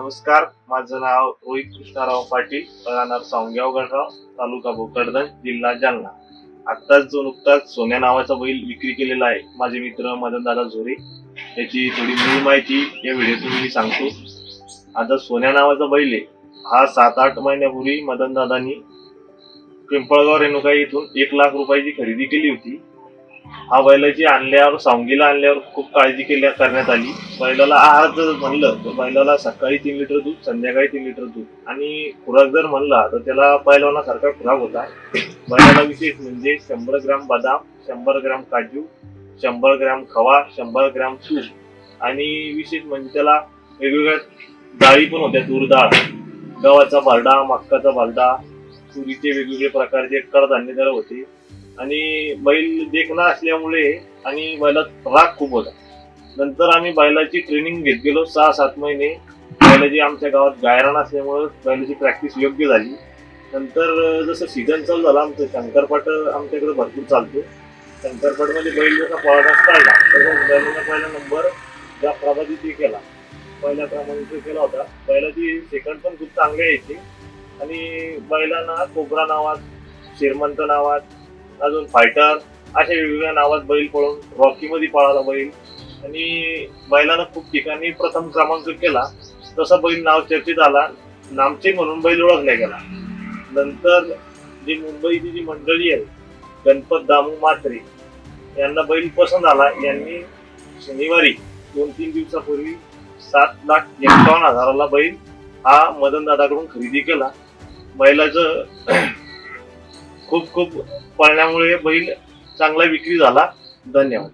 नमस्कार, माझं नाव रोहित कृष्णाराव पाटील, राहणार सावंगाव गणराव, तालुका भोकरदन, जिल्हा जालना. नुकताच सोन्या नावाचा बैल विक्री केलेला आहे. माझे मित्र मदनदादा झोरे याची थोडी मूळ माहिती या व्हिडिओतून मी सांगतो. आता सोन्या नावाचा बैल आहे हा 7-8 महिन्यापूर्वी मदनदादांनी पिंपळगाव रेणुका येथून 1 लाख रुपयाची खरेदी केली होती. हा बैलाची आणल्यावर सावंगीला आणल्यावर खूप काळजी करण्यात आली. बैलाला आहार जर म्हणलं तर बैलाला सकाळी 3 लिटर दूध, संध्याकाळी 3 लिटर दूध आणि खुराक जर म्हणला तर त्याला पहिलवानासारखा खुराक होता. बैलाला विशेष म्हणजे 100 ग्रॅम बदाम, 100 ग्रॅम काजू, 100 ग्रॅम खवा, 100 ग्रॅम तूप आणि विशेष म्हणजे त्याला वेगवेगळ्या डाळी पण होत्या. तूर डाळ, गव्हाचा भालडा, मक्काचा भालडा, तुरीचे वेगवेगळे प्रकारचे कडधान्य त्याला होते. आणि बैल देखणा असल्यामुळे आणि बैलात राग खूप होता. नंतर आम्ही बैलाची ट्रेनिंग घेत गेलो 6-7 महिने. बैलाची आमच्या गावात गायरान असल्यामुळे बैलाची प्रॅक्टिस योग्य झाली. नंतर जसं सीझन चालू झाला आमचं शंकरपाट आमच्याकडे भरपूर चालतो. शंकरपाटमध्ये बैल जसा पळायला काढला तसं बैलांना पहिला नंबर ज्या प्रभातीत केला, पहिल्या क्रमांक केला होता. बैलाची सेकंड पण खूप चांगले यायचे आणि बैलांना कोबरा नावात, श्रीमंत नावात, अजून फायटर अशा वेगवेगळ्या नावात बैल पळून रॉकीमध्ये पळाला बैल आणि बैलानं खूप ठिकाणी प्रथम क्रमांक केला. तसा बैल नाव चर्चेत आला, नामचे म्हणून बैल ओळखला गेला. नंतर जी मुंबईची जी मंडळी आहे गणपत दामू म्हात्रे यांना बैल पसंत आला. यांनी शनिवारी 2-3 दिवसापूर्वी 7,51,000ला बैल हा मदनदादाकडून खरेदी केला. बैलाचं खूप पळण्यामुळे बैल चांगला विक्री झाला. धन्यवाद.